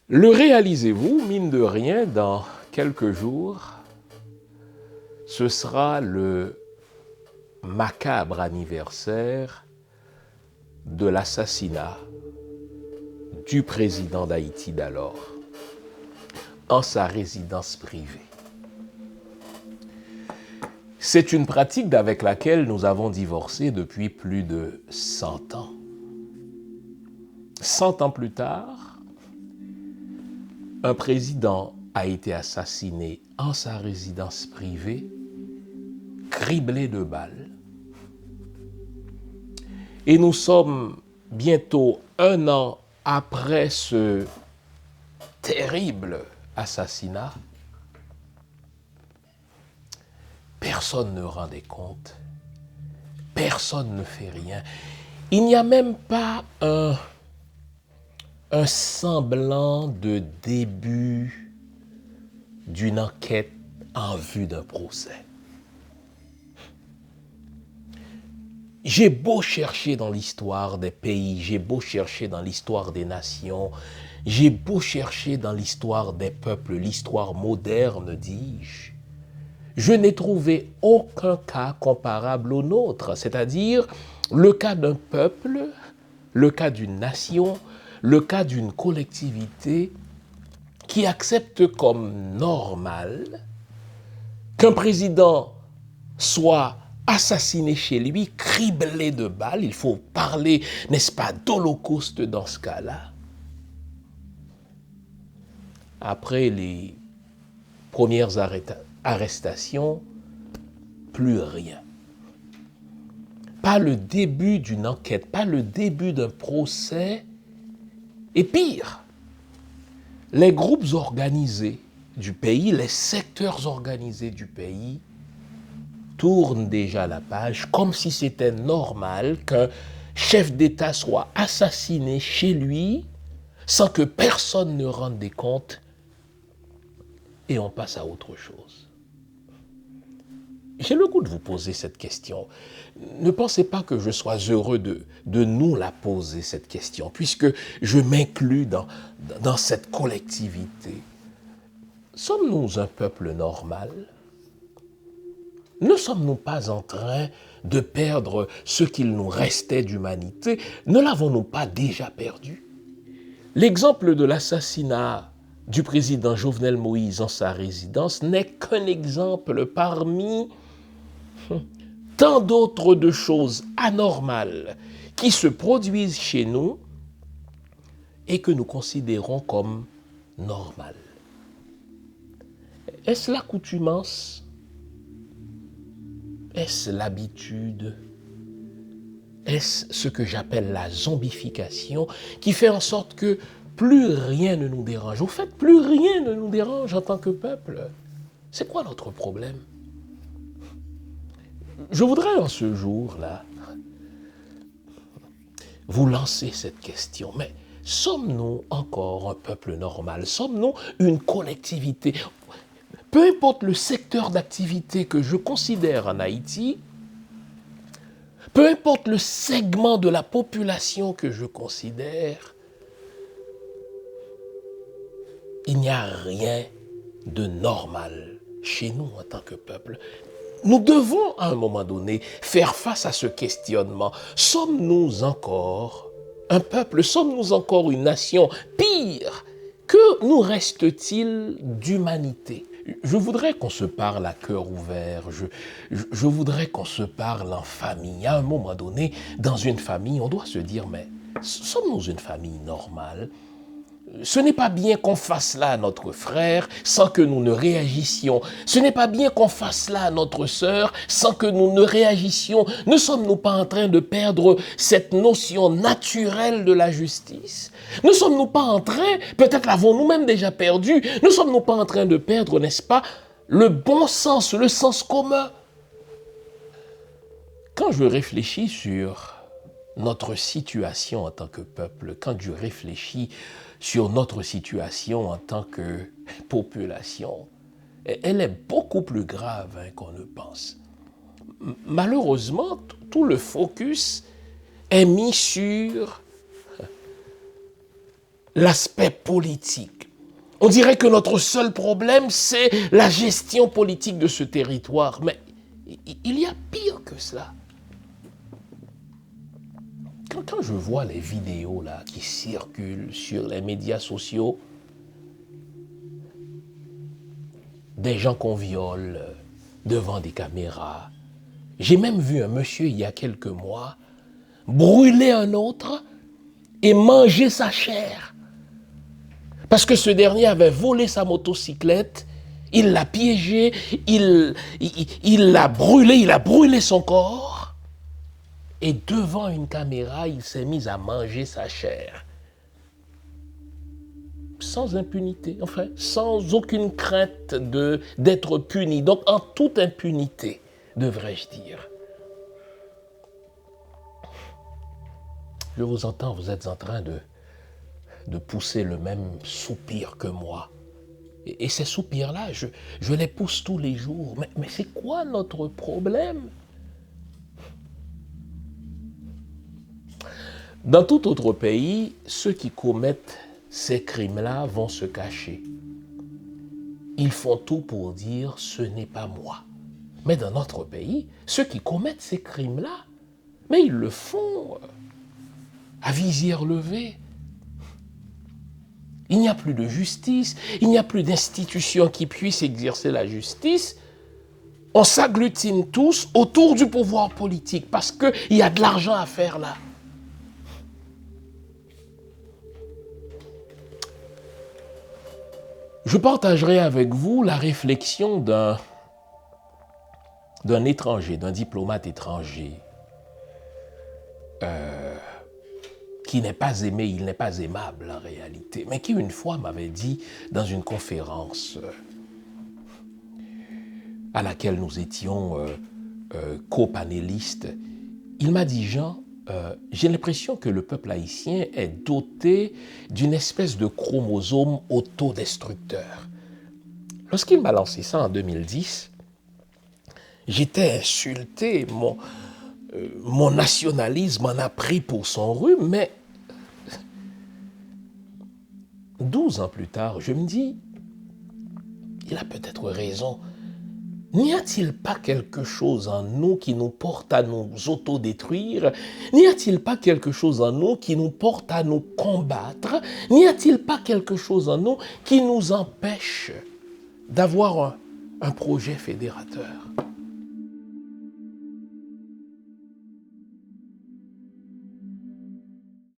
Le réalisez-vous, mine de rien, dans quelques jours, ce sera le macabre anniversaire de l'assassinat du président d'Haïti d'alors en sa résidence privée. C'est une pratique avec laquelle nous avons divorcé depuis plus de 100 ans. 100 ans plus tard, un président a été assassiné en sa résidence privée, criblé de balles. Et nous sommes bientôt 1 an après ce terrible assassinat. Personne ne rend des comptes, personne ne fait rien. Il n'y a même pas un semblant de début d'une enquête en vue d'un procès. J'ai beau chercher dans l'histoire des pays, j'ai beau chercher dans l'histoire des nations, j'ai beau chercher dans l'histoire des peuples, l'histoire moderne, je n'ai trouvé aucun cas comparable au nôtre, c'est-à-dire le cas d'un peuple, le cas d'une nation, le cas d'une collectivité qui accepte comme normal qu'un président soit assassiné chez lui, criblé de balles. Il faut parler, n'est-ce pas, d'holocauste dans ce cas-là. Après les premières arrestations, plus rien. Pas le début d'une enquête, pas le début d'un procès. Et pire, les groupes organisés du pays, les secteurs organisés du pays tournent déjà la page comme si c'était normal qu'un chef d'État soit assassiné chez lui sans que personne ne rende des comptes et on passe à autre chose. J'ai le goût de vous poser cette question. Ne pensez pas que je sois heureux de nous la poser, cette question, puisque je m'inclus dans cette collectivité. Sommes-nous un peuple normal? Ne sommes-nous pas en train de perdre ce qu'il nous restait d'humanité? Ne l'avons-nous pas déjà perdu? L'exemple de l'assassinat du président Jovenel Moïse en sa résidence n'est qu'un exemple parmi tant d'autres de choses anormales qui se produisent chez nous et que nous considérons comme normales. Est-ce l'accoutumance? Est-ce l'habitude? Est-ce ce que j'appelle la zombification qui fait en sorte que plus rien ne nous dérange? Au fait, plus rien ne nous dérange en tant que peuple. C'est quoi notre problème? Je voudrais en ce jour-là vous lancer cette question. Mais sommes-nous encore un peuple normal? Sommes-nous une collectivité? Peu importe le secteur d'activité que je considère en Haïti, peu importe le segment de la population que je considère, il n'y a rien de normal chez nous en tant que peuple. Nous devons, à un moment donné, faire face à ce questionnement. Sommes-nous encore un peuple? Sommes-nous encore une nation? Pire, que nous reste-t-il d'humanité? Je voudrais qu'on se parle à cœur ouvert. Je voudrais qu'on se parle en famille. À un moment donné, dans une famille, on doit se dire, mais sommes-nous une famille normale? Ce n'est pas bien qu'on fasse cela à notre frère sans que nous ne réagissions. Ce n'est pas bien qu'on fasse cela à notre sœur sans que nous ne réagissions. Ne sommes-nous pas en train de perdre cette notion naturelle de la justice? Ne sommes-nous pas en train, peut-être l'avons-nous même déjà perdu, ne sommes-nous pas en train de perdre, n'est-ce pas, le bon sens, le sens commun? Quand je réfléchis sur notre situation en tant que peuple, quand je réfléchis sur notre situation en tant que population, elle est beaucoup plus grave qu'on ne pense. Malheureusement, tout le focus est mis sur l'aspect politique. On dirait que notre seul problème, c'est la gestion politique de ce territoire. Mais il y a pire que cela. Quand je vois les vidéos là, qui circulent sur les médias sociaux, des gens qu'on viole devant des caméras. J'ai même vu un monsieur il y a quelques mois brûler un autre et manger sa chair. Parce que ce dernier avait volé sa motocyclette, il l'a piégé, il l'a brûlé, il a brûlé son corps. Et devant une caméra, il s'est mis à manger sa chair. Sans impunité, enfin, sans aucune crainte d'être puni. Donc, en toute impunité, devrais-je dire. Je vous entends, vous êtes en train de pousser le même soupir que moi. Et ces soupirs-là, je les pousse tous les jours. Mais c'est quoi notre problème? Dans tout autre pays, ceux qui commettent ces crimes-là vont se cacher. Ils font tout pour dire « ce n'est pas moi ». Mais dans notre pays, ceux qui commettent ces crimes-là, mais ils le font à visière levée. Il n'y a plus de justice, il n'y a plus d'institutions qui puissent exercer la justice. On s'agglutine tous autour du pouvoir politique parce qu'il y a de l'argent à faire là. Je partagerai avec vous la réflexion d'un étranger, d'un diplomate étranger, qui n'est pas aimé, il n'est pas aimable en réalité, mais qui une fois m'avait dit dans une conférence à laquelle nous étions copanélistes, il m'a dit « Jean, j'ai l'impression que le peuple haïtien est doté d'une espèce de chromosome autodestructeur. » Lorsqu'il m'a lancé ça en 2010, j'étais insulté, mon nationalisme en a pris pour son rhume, mais 12 ans plus tard, je me dis, il a peut-être raison. N'y a-t-il pas quelque chose en nous qui nous porte à nous autodétruire? N'y a-t-il pas quelque chose en nous qui nous porte à nous combattre? N'y a-t-il pas quelque chose en nous qui nous empêche d'avoir un projet fédérateur?